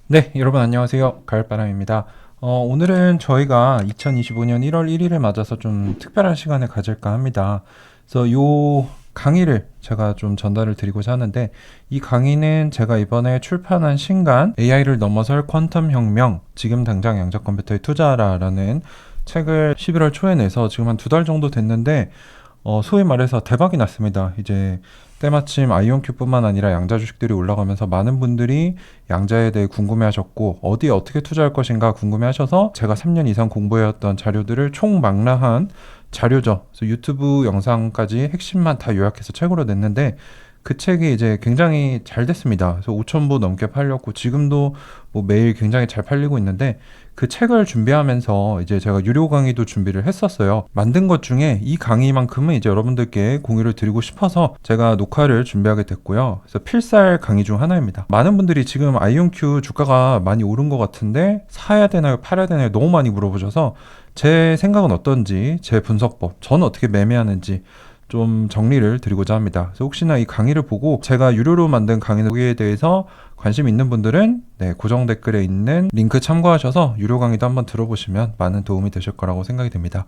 네, 여러분 안녕하세요. 가을바람입니다. 오늘은 저희가 2025년 1월 1일을 맞아서 좀 특별한 시간을 가질까 합니다. 그래서 요 강의를 제가 좀 전달을 드리고자 하는데, 이 강의는 제가 이번에 출판한 신간 AI를 넘어설 퀀텀 혁명, 지금 당장 양자 컴퓨터에 투자하라라는 책을 11월 초에 내서 지금 한 두 달 정도 됐는데, 소위 말해서 대박이 났습니다. 이제 때마침 아이온큐뿐만 아니라 양자 주식들이 올라가면서 많은 분들이 양자에 대해 궁금해하셨고 어디에 어떻게 투자할 것인가 궁금해하셔서 제가 3년 이상 공부해왔던 자료들을 총망라한 자료죠. 그래서 유튜브 영상까지 핵심만 다 요약해서 책으로 냈는데 그 책이 이제 굉장히 잘 됐습니다. 그래서 5,000부 넘게 팔렸고 지금도 뭐 매일 굉장히 잘 팔리고 있는데 그 책을 준비하면서 이제 제가 유료 강의도 준비를 했었어요. 만든 것 중에 이 강의만큼은 이제 여러분들께 공유를 드리고 싶어서 제가 녹화를 준비하게 됐고요. 그래서 필살 강의 중 하나입니다. 많은 분들이 지금 아이온큐 주가가 많이 오른 것 같은데 사야 되나요? 팔아야 되나요? 너무 많이 물어보셔서 제 생각은 어떤지, 제 분석법, 저는 어떻게 매매하는지 좀 정리를 드리고자 합니다. 그래서 혹시나 이 강의를 보고 제가 유료로 만든 강의에 대해서 관심 있는 분들은 고정 댓글에 있는 링크 참고하셔서 유료 강의도 한번 들어보시면 많은 도움이 되실 거라고 생각이 됩니다.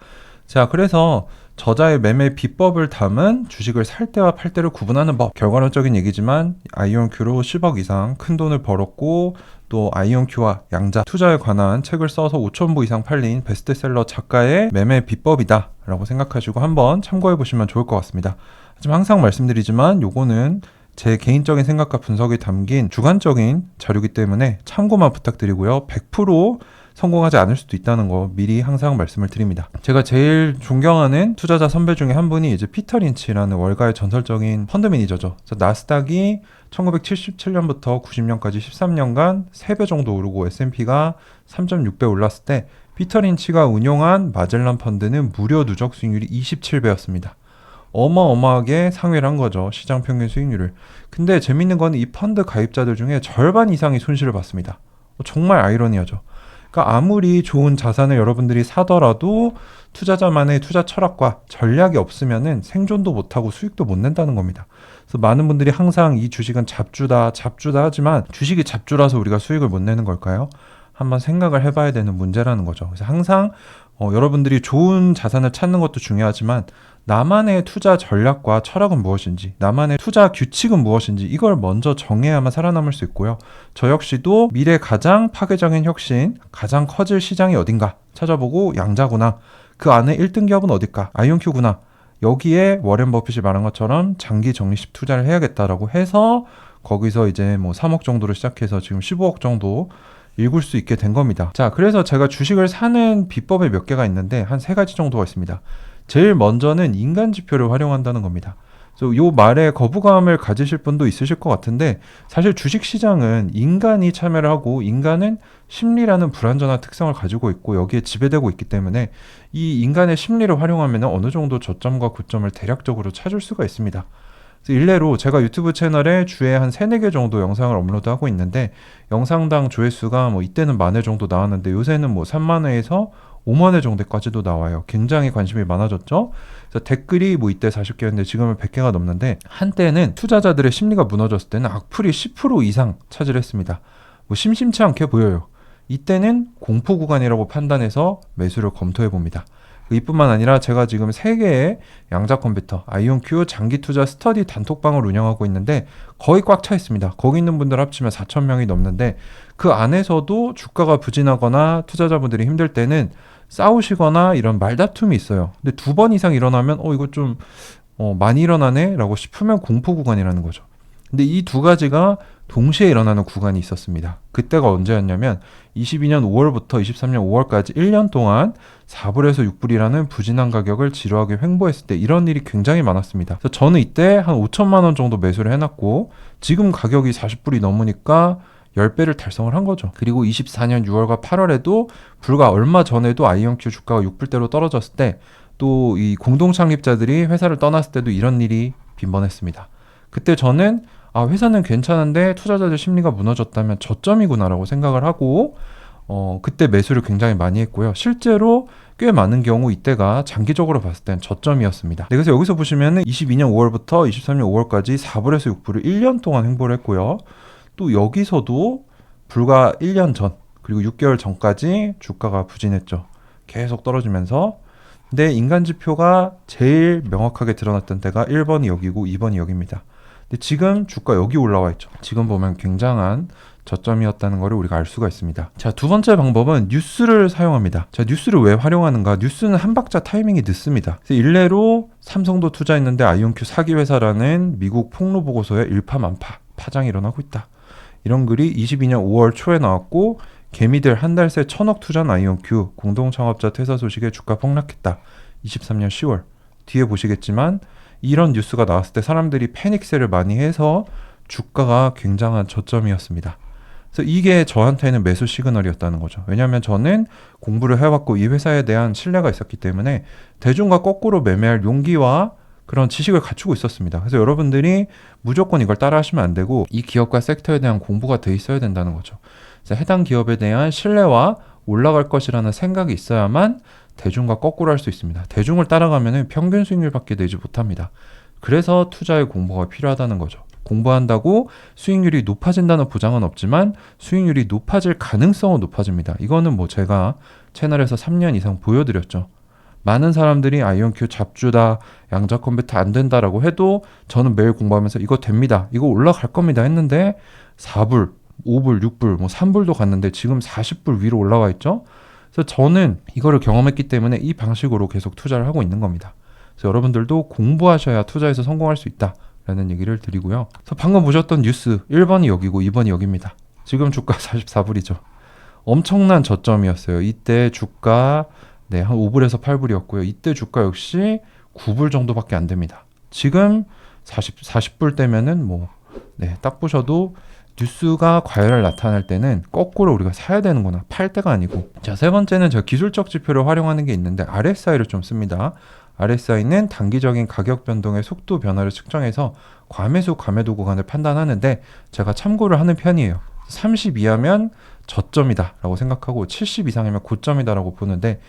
자, 그래서 저자의 매매 비법을 담은 주식을 살 때와 팔 때를 구분하는 법. 결과론적인 얘기지만 아이온큐로 10억 이상 큰 돈을 벌었고 또 아이온큐와 양자 투자에 관한 책을 써서 5,000부 이상 팔린 베스트셀러 작가의 매매 비법이다 라고 생각하시고 한번 참고해 보시면 좋을 것 같습니다. 하지만 항상 말씀드리지만 요거는 제 개인적인 생각과 분석이 담긴 주관적인 자료이기 때문에 참고만 부탁드리고요. 100% 성공하지 않을 수도 있다는 거 미리 항상 말씀을 드립니다. 제가 제일 존경하는 투자자 선배 중에 한 분이 이제 피터 린치라는 월가의 전설적인 펀드 매니저죠. 그래서 나스닥이 1977년부터 90년까지 13년간 3배 정도 오르고 S&P가 3.6배 올랐을 때 피터 린치가 운용한 마젤란 펀드는 무료 누적 수익률이 27배였습니다. 어마어마하게 상회를 한 거죠. 시장 평균 수익률을. 근데 재밌는 건 이 펀드 가입자들 중에 절반 이상이 손실을 봤습니다. 정말 아이러니하죠. 그러니까 아무리 좋은 자산을 여러분들이 사더라도 투자자만의 투자 철학과 전략이 없으면은 생존도 못하고 수익도 못 낸다는 겁니다. 그래서 많은 분들이 항상 이 주식은 잡주다 하지만 주식이 잡주라서 우리가 수익을 못 내는 걸까요? 한번 생각을 해봐야 되는 문제라는 거죠. 그래서 항상 여러분들이 좋은 자산을 찾는 것도 중요하지만 나만의 투자 전략과 철학은 무엇인지, 나만의 투자 규칙은 무엇인지 이걸 먼저 정해야만 살아남을 수 있고요. 저 역시도 미래 가장 파괴적인 혁신, 가장 커질 시장이 어딘가 찾아보고 양자구나. 그 안에 1등 기업은 어딜까? 아이온큐구나. 여기에 워렌 버핏이 말한 것처럼 장기 적립식 투자를 해야겠다라고 해서 거기서 이제 뭐 3억 정도로 시작해서 지금 15억 정도 읽을 수 있게 된 겁니다. 자, 그래서 제가 주식을 사는 비법이 몇 개가 있는데 한 3가지 정도가 있습니다. 제일 먼저는 인간 지표를 활용한다는 겁니다. 그래서 요 말에 거부감을 가지실 분도 있으실 것 같은데 사실 주식 시장은 인간이 참여를 하고 인간은 심리라는 불완전한 특성을 가지고 있고 여기에 지배되고 있기 때문에 이 인간의 심리를 활용하면 어느 정도 저점과 고점을 대략적으로 찾을 수가 있습니다. 그래서 일례로 제가 유튜브 채널에 주에 한 3, 4개 정도 영상을 업로드하고 있는데 영상당 조회수가 뭐 이때는 10,000회 정도 나왔는데 요새는 뭐 30,000회에서 50,000회 정도까지도 나와요. 굉장히 관심이 많아졌죠. 그래서 댓글이 뭐 이때 40개였는데 지금은 100개가 넘는데 한때는 투자자들의 심리가 무너졌을 때는 악플이 10% 이상 차지했습니다. 뭐 심심치 않게 보여요. 이때는 공포 구간이라고 판단해서 매수를 검토해 봅니다. 이뿐만 아니라 제가 지금 3개의 양자 컴퓨터 아이온큐 장기 투자 스터디 단톡방을 운영하고 있는데 거의 꽉 차 있습니다. 거기 있는 분들 합치면 4,000명이 넘는데 그 안에서도 주가가 부진하거나 투자자분들이 힘들 때는 싸우시거나 이런 말다툼이 있어요. 근데 2번 이상 일어나면 이거 좀 많이 일어나네 라고 싶으면 공포 구간이라는 거죠. 근데 이 2가지가 동시에 일어나는 구간이 있었습니다. 그때가 언제였냐면 22년 5월부터 23년 5월까지 1년 동안 4불에서 6불이라는 부진한 가격을 지루하게 횡보했을 때 이런 일이 굉장히 많았습니다. 그래서 저는 이때 한 5천만 원 정도 매수를 해놨고 지금 가격이 40불이 넘으니까 10배를 달성을 한 거죠. 그리고 24년 6월과 8월에도 불과 얼마 전에도 아이온큐 주가가 6불대로 떨어졌을 때 또 이 공동 창립자들이 회사를 떠났을 때도 이런 일이 빈번했습니다. 그때 저는 회사는 괜찮은데 투자자들 심리가 무너졌다면 저점이구나라고 생각을 하고 그때 매수를 굉장히 많이 했고요. 실제로 꽤 많은 경우 이때가 장기적으로 봤을 땐 저점이었습니다. 네, 그래서 여기서 보시면은 22년 5월부터 23년 5월까지 4불에서 6불을 1년 동안 횡보를 했고요. 또 여기서도 불과 1년 전 그리고 6개월 전까지 주가가 부진했죠. 계속 떨어지면서. 근데 인간 지표가 제일 명확하게 드러났던 때가 1번이 여기고 2번이 여기입니다. 근데 지금 주가 여기 올라와 있죠. 지금 보면 굉장한 저점이었다는 것을 우리가 알 수가 있습니다. 자, 두 번째 방법은 뉴스를 사용합니다. 자, 뉴스를 왜 활용하는가? 뉴스는 한 박자 타이밍이 늦습니다. 그래서 일례로 삼성도 투자했는데 아이온큐 사기 회사라는 미국 폭로 보고서에 일파만파 파장이 일어나고 있다. 이런 글이 22년 5월 초에 나왔고 개미들 한 달 새 1,000억 투자한 아이온큐 공동 창업자 퇴사 소식에 주가 폭락했다. 23년 10월. 뒤에 보시겠지만 이런 뉴스가 나왔을 때 사람들이 패닉셀을 많이 해서 주가가 굉장한 저점이었습니다. 그래서 이게 저한테는 매수 시그널이었다는 거죠. 왜냐하면 저는 공부를 해왔고 이 회사에 대한 신뢰가 있었기 때문에 대중과 거꾸로 매매할 용기와 그런 지식을 갖추고 있었습니다. 그래서 여러분들이 무조건 이걸 따라 하시면 안 되고 이 기업과 섹터에 대한 공부가 돼 있어야 된다는 거죠. 그래서 해당 기업에 대한 신뢰와 올라갈 것이라는 생각이 있어야만 대중과 거꾸로 할 수 있습니다. 대중을 따라가면 평균 수익률밖에 내지 못합니다. 그래서 투자의 공부가 필요하다는 거죠. 공부한다고 수익률이 높아진다는 보장은 없지만 수익률이 높아질 가능성은 높아집니다. 이거는 뭐 제가 채널에서 3년 이상 보여드렸죠. 많은 사람들이 아이온큐 잡주다, 양자 컴퓨터 안 된다라고 해도 저는 매일 공부하면서 이거 됩니다. 이거 올라갈 겁니다 했는데 4불, 5불, 6불, 뭐 3불도 갔는데 지금 40불 위로 올라와 있죠. 그래서 저는 이거를 경험했기 때문에 이 방식으로 계속 투자를 하고 있는 겁니다. 그래서 여러분들도 공부하셔야 투자에서 성공할 수 있다라는 얘기를 드리고요. 그래서 방금 보셨던 뉴스 1번이 여기고 2번이 여기입니다. 지금 주가 44불이죠. 엄청난 저점이었어요. 이때 주가 한 5불에서 8불이었고요. 이때 주가 역시 9불 정도밖에 안 됩니다. 지금 40불 되면은 딱 보셔도 뉴스가 과열을 나타낼 때는 거꾸로 우리가 사야 되는구나. 팔 때가 아니고. 자, 세 번째는 저 기술적 지표를 활용하는 게 있는데 RSI를 좀 씁니다. RSI는 단기적인 가격 변동의 속도 변화를 측정해서 과매수, 과매도 구간을 판단하는데 제가 참고를 하는 편이에요. 30 이하면 저점이다 라고 생각하고 70 이상이면 고점이다 라고 보는데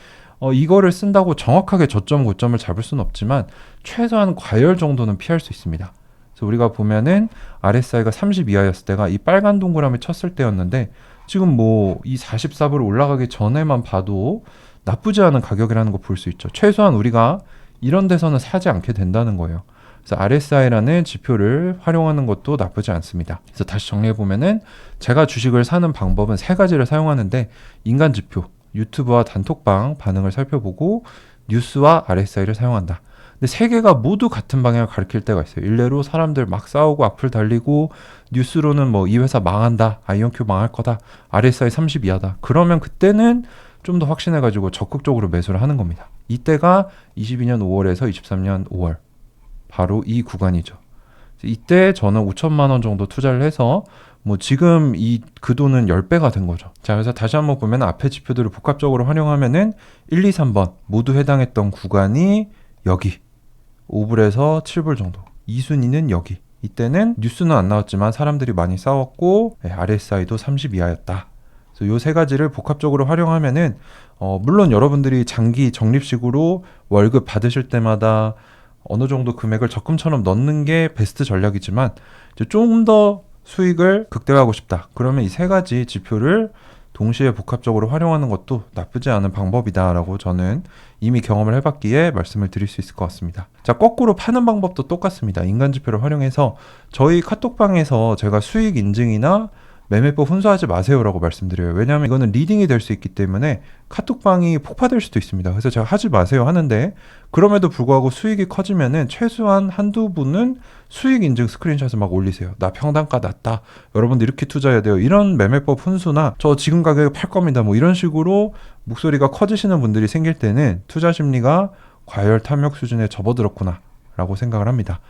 이거를 쓴다고 정확하게 저점, 고점을 잡을 수는 없지만 최소한 과열 정도는 피할 수 있습니다. 그래서 우리가 보면은 RSI가 30 이하였을 때가 이 빨간 동그라미 쳤을 때였는데 지금 이 44불 올라가기 전에만 봐도 나쁘지 않은 가격이라는 거 볼 수 있죠. 최소한 우리가 이런 데서는 사지 않게 된다는 거예요. 그래서 RSI라는 지표를 활용하는 것도 나쁘지 않습니다. 그래서 다시 정리해보면은 제가 주식을 사는 방법은 세 가지를 사용하는데 인간 지표, 유튜브와 단톡방 반응을 살펴보고 뉴스와 RSI를 사용한다. 근데 세 개가 모두 같은 방향을 가리킬 때가 있어요. 일례로 사람들 막 싸우고 악플 달리고 뉴스로는 이 회사 망한다, 아이온큐 망할 거다, RSI 30 이하다. 그러면 그때는 좀 더 확신해가지고 적극적으로 매수를 하는 겁니다. 이때가 22년 5월에서 23년 5월 바로 이 구간이죠. 이때 저는 5천만 원 정도 투자를 해서 지금 그 돈은 10배가 된 거죠. 자, 그래서 다시 한번 보면 앞에 지표들을 복합적으로 활용하면은 1, 2, 3번 모두 해당했던 구간이 여기 5불에서 7불 정도. 2순위는 여기. 이때는 뉴스는 안 나왔지만 사람들이 많이 싸웠고 RSI도 30 이하였다. 그래서 요 세 가지를 복합적으로 활용하면은 물론 여러분들이 장기 적립식으로 월급 받으실 때마다 어느 정도 금액을 적금처럼 넣는 게 베스트 전략이지만 좀 더 수익을 극대화하고 싶다. 그러면 이 세 가지 지표를 동시에 복합적으로 활용하는 것도 나쁘지 않은 방법이다라고 저는 이미 경험을 해봤기에 말씀을 드릴 수 있을 것 같습니다. 자, 거꾸로 파는 방법도 똑같습니다. 인간 지표를 활용해서 저희 카톡방에서 제가 수익 인증이나 매매법 훈수하지 마세요라고 말씀드려요. 왜냐하면 이거는 리딩이 될 수 있기 때문에 카톡방이 폭파될 수도 있습니다. 그래서 제가 하지 마세요 하는데 그럼에도 불구하고 수익이 커지면은 최소한 한두 분은 수익 인증 스크린샷을 막 올리세요. 나 평단가 낮다. 여러분들 이렇게 투자해야 돼요. 이런 매매법 훈수나 저 지금 가격에 팔 겁니다. 이런 식으로 목소리가 커지시는 분들이 생길 때는 투자 심리가 과열 탐욕 수준에 접어들었구나 라고 생각을 합니다.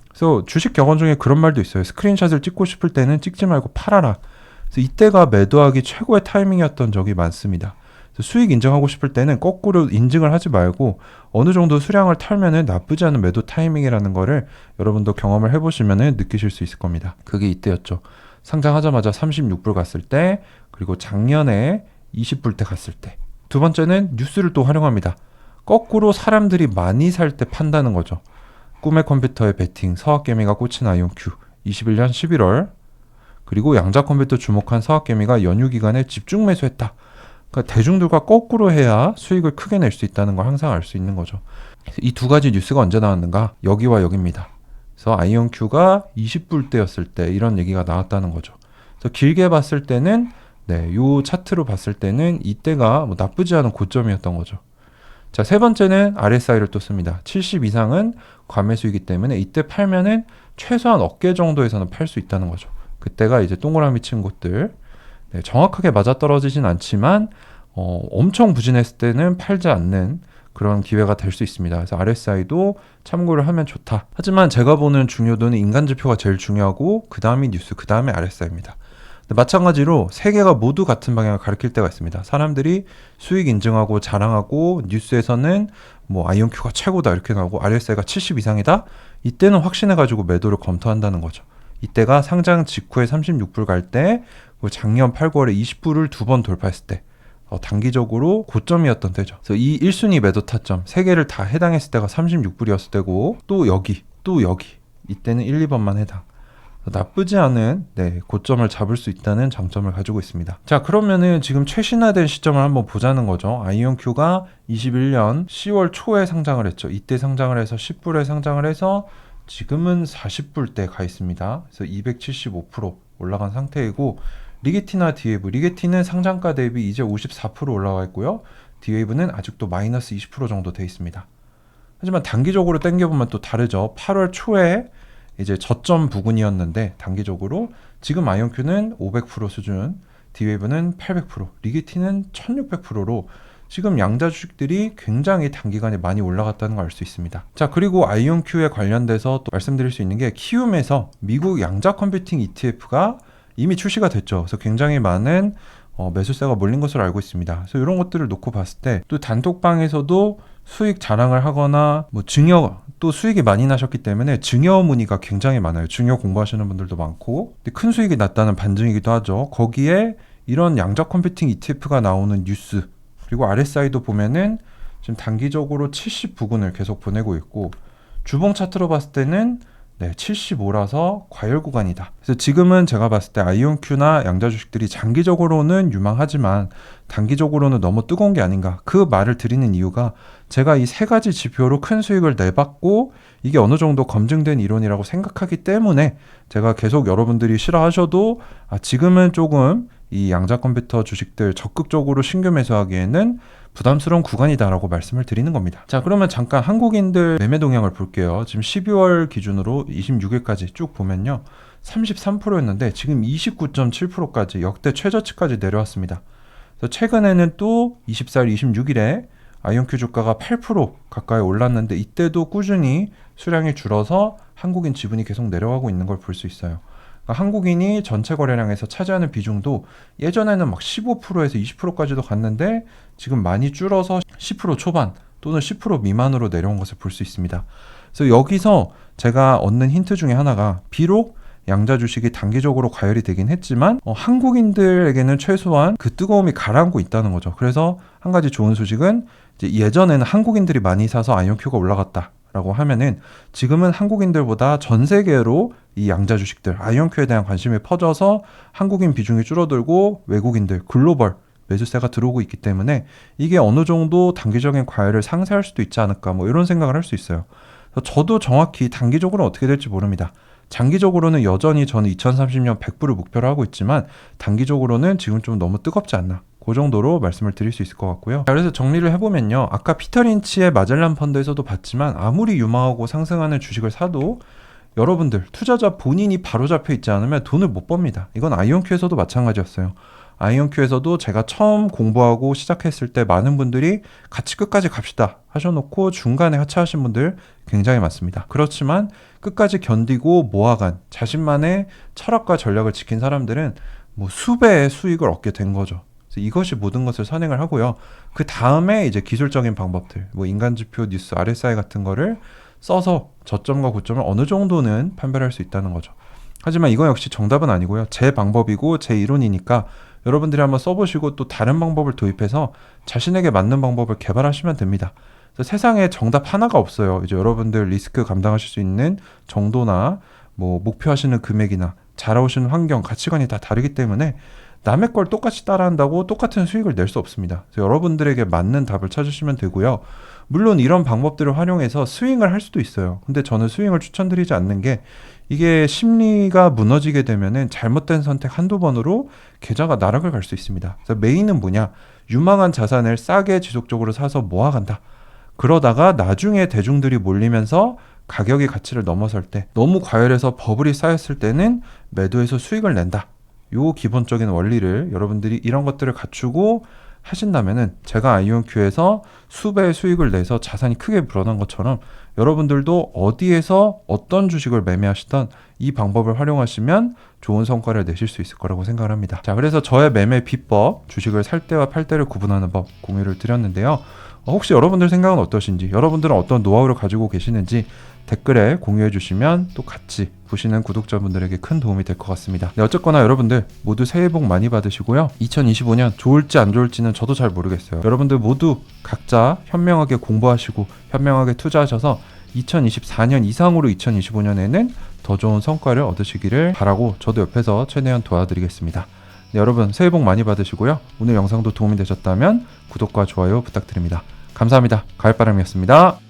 그래서 주식 격언 중에 그런 말도 있어요. 스크린샷을 찍고 싶을 때는 찍지 말고 팔아라. 그래서 이때가 매도하기 최고의 타이밍이었던 적이 많습니다. 그래서 수익 인증하고 싶을 때는 거꾸로 인증을 하지 말고 어느 정도 수량을 털면은 나쁘지 않은 매도 타이밍이라는 거를 여러분도 경험을 해보시면은 느끼실 수 있을 겁니다. 그게 이때였죠. 상장하자마자 36불 갔을 때, 그리고 작년에 20불 때 갔을 때. 두 번째는 뉴스를 또 활용합니다. 거꾸로 사람들이 많이 살 때 판다는 거죠. 꿈의 컴퓨터의 배팅, 서학개미가 꽂힌 아이온큐 21년 11월. 그리고 양자 컴퓨터 주목한 서학개미가 연휴 기간에 집중 매수했다. 그러니까 대중들과 거꾸로 해야 수익을 크게 낼 수 있다는 걸 항상 알 수 있는 거죠. 이 두 가지 뉴스가 언제 나왔는가? 여기와 여기입니다. 그래서 아이온큐가 20불대였을 때 이런 얘기가 나왔다는 거죠. 그래서 길게 봤을 때는 요 차트로 봤을 때는 이때가 뭐 나쁘지 않은 고점이었던 거죠. 자, 세 번째는 RSI를 또 씁니다. 70 이상은 과매수이기 때문에 이때 팔면은 최소한 어깨 정도에서는 팔 수 있다는 거죠. 그때가 이제 동그라미 친 곳들. 정확하게 맞아떨어지진 않지만 엄청 부진했을 때는 팔지 않는 그런 기회가 될 수 있습니다. 그래서 RSI도 참고를 하면 좋다. 하지만 제가 보는 중요도는 인간 지표가 제일 중요하고 그 다음이 뉴스, 그 다음에 RSI입니다. 마찬가지로 세 개가 모두 같은 방향을 가리킬 때가 있습니다. 사람들이 수익 인증하고 자랑하고 뉴스에서는 뭐 아이온큐가 최고다 이렇게 나오고 RSI가 70 이상이다? 이때는 확신해가지고 매도를 검토한다는 거죠. 이때가 상장 직후에 36불 갈 때, 작년 8, 9월에 20불을 두 번 돌파했을 때 단기적으로 고점이었던 때죠. 그래서 이 1순위 매도 타점 3개를 다 해당했을 때가 36불이었을 때고 또 여기 이때는 1, 2번만 해당. 나쁘지 않은 고점을 잡을 수 있다는 장점을 가지고 있습니다. 자, 그러면은 지금 최신화된 시점을 한번 보자는 거죠. 아이온큐가 21년 10월 초에 상장을 했죠. 이때 상장을 해서 10불에 상장을 해서 지금은 40불대 가 있습니다. 그래서 275% 올라간 상태이고, 리게티나 디웨이브, 리게티는 상장가 대비 이제 54% 올라와 있고요. 디웨이브는 아직도 마이너스 20% 정도 돼 있습니다. 하지만 단기적으로 당겨보면 또 다르죠. 8월 초에 이제 저점 부근이었는데 단기적으로 지금 아이온큐는 500% 수준, 디웨이브는 800%, 리게티는 1600%로 지금 양자 주식들이 굉장히 단기간에 많이 올라갔다는 걸 알 수 있습니다. 자, 그리고 아이온큐에 관련돼서 또 말씀드릴 수 있는 게 키움에서 미국 양자 컴퓨팅 ETF가 이미 출시가 됐죠. 그래서 굉장히 많은 매수세가 몰린 것으로 알고 있습니다. 그래서 이런 것들을 놓고 봤을 때 또 단톡방에서도 수익 자랑을 하거나 뭐 증여, 또 수익이 많이 나셨기 때문에 증여 문의가 굉장히 많아요. 증여 공부하시는 분들도 많고, 근데 큰 수익이 났다는 반증이기도 하죠. 거기에 이런 양자 컴퓨팅 ETF가 나오는 뉴스, 그리고 RSI도 보면은 지금 단기적으로 70 부근을 계속 보내고 있고, 주봉 차트로 봤을 때는 75라서 과열 구간이다. 그래서 지금은 제가 봤을 때 아이온큐나 양자 주식들이 장기적으로는 유망하지만 단기적으로는 너무 뜨거운 게 아닌가. 그 말을 드리는 이유가 제가 이 세 가지 지표로 큰 수익을 내봤고 이게 어느 정도 검증된 이론이라고 생각하기 때문에 제가 계속 여러분들이 싫어하셔도 지금은 조금 이 양자 컴퓨터 주식들 적극적으로 신규 매수하기에는 부담스러운 구간이다라고 말씀을 드리는 겁니다. 자, 그러면 잠깐 한국인들 매매 동향을 볼게요. 지금 12월 기준으로 26일까지 쭉 보면요. 33%였는데 지금 29.7%까지 역대 최저치까지 내려왔습니다. 그래서 최근에는 또 24일, 26일에 아이온큐 주가가 8% 가까이 올랐는데 이때도 꾸준히 수량이 줄어서 한국인 지분이 계속 내려가고 있는 걸 볼 수 있어요. 그러니까 한국인이 전체 거래량에서 차지하는 비중도 예전에는 막 15%에서 20%까지도 갔는데 지금 많이 줄어서 10% 초반 또는 10% 미만으로 내려온 것을 볼 수 있습니다. 그래서 여기서 제가 얻는 힌트 중에 하나가 비록 양자 주식이 단기적으로 과열이 되긴 했지만 한국인들에게는 최소한 그 뜨거움이 가라앉고 있다는 거죠. 그래서 한 가지 좋은 소식은 이제 예전에는 한국인들이 많이 사서 아이온큐가 올라갔다 라고 하면은 지금은 한국인들보다 전 세계로 이 양자 주식들 아이온큐에 대한 관심이 퍼져서 한국인 비중이 줄어들고 외국인들 글로벌 매수세가 들어오고 있기 때문에 이게 어느 정도 단기적인 과열을 상쇄할 수도 있지 않을까 뭐 이런 생각을 할 수 있어요. 저도 정확히 단기적으로 어떻게 될지 모릅니다. 장기적으로는 여전히 저는 2030년 100불을 목표로 하고 있지만 단기적으로는 지금 좀 너무 뜨겁지 않나, 그 정도로 말씀을 드릴 수 있을 것 같고요. 자, 그래서 정리를 해보면요, 아까 피터 린치의 마젤란 펀드에서도 봤지만 아무리 유망하고 상승하는 주식을 사도 여러분들 투자자 본인이 바로 잡혀 있지 않으면 돈을 못 법니다. 이건 아이온큐에서도 마찬가지였어요. 아이온큐에서도 제가 처음 공부하고 시작했을 때 많은 분들이 같이 끝까지 갑시다 하셔놓고 중간에 하차하신 분들 굉장히 많습니다. 그렇지만 끝까지 견디고 모아간 자신만의 철학과 전략을 지킨 사람들은 뭐 수배의 수익을 얻게 된 거죠. 그래서 이것이 모든 것을 선행을 하고요. 그 다음에 이제 기술적인 방법들, 뭐 인간지표, 뉴스, RSI 같은 거를 써서 저점과 고점을 어느 정도는 판별할 수 있다는 거죠. 하지만 이거 역시 정답은 아니고요. 제 방법이고 제 이론이니까 여러분들이 한번 써보시고 또 다른 방법을 도입해서 자신에게 맞는 방법을 개발하시면 됩니다. 그래서 세상에 정답 하나가 없어요. 이제 여러분들 리스크 감당하실 수 있는 정도나 뭐 목표하시는 금액이나 자라오신 환경, 가치관이 다 다르기 때문에 남의 걸 똑같이 따라한다고 똑같은 수익을 낼 수 없습니다. 그래서 여러분들에게 맞는 답을 찾으시면 되고요. 물론 이런 방법들을 활용해서 스윙을 할 수도 있어요. 근데 저는 스윙을 추천드리지 않는 게, 이게 심리가 무너지게 되면은 잘못된 선택 한두 번으로 계좌가 나락을 갈 수 있습니다. 그래서 메인은 뭐냐? 유망한 자산을 싸게 지속적으로 사서 모아간다. 그러다가 나중에 대중들이 몰리면서 가격이 가치를 넘어설 때, 너무 과열해서 버블이 쌓였을 때는 매도해서 수익을 낸다. 요 기본적인 원리를 여러분들이 이런 것들을 갖추고 하신다면은, 제가 아이온큐에서 수배의 수익을 내서 자산이 크게 불어난 것처럼 여러분들도 어디에서 어떤 주식을 매매하시던 이 방법을 활용하시면 좋은 성과를 내실 수 있을 거라고 생각을 합니다. 자, 그래서 저의 매매 비법, 주식을 살 때와 팔 때를 구분하는 법 공유를 드렸는데요. 혹시 여러분들 생각은 어떠신지, 여러분들은 어떤 노하우를 가지고 계시는지 댓글에 공유해 주시면 또 같이 보시는 구독자분들에게 큰 도움이 될 것 같습니다. 네, 어쨌거나 여러분들 모두 새해 복 많이 받으시고요. 2025년 좋을지 안 좋을지는 저도 잘 모르겠어요. 여러분들 모두 각자 현명하게 공부하시고 현명하게 투자하셔서 2024년 이상으로 2025년에는 더 좋은 성과를 얻으시기를 바라고, 저도 옆에서 최대한 도와드리겠습니다. 네, 여러분 새해 복 많이 받으시고요. 오늘 영상도 도움이 되셨다면 구독과 좋아요 부탁드립니다. 감사합니다. 가을바람이었습니다.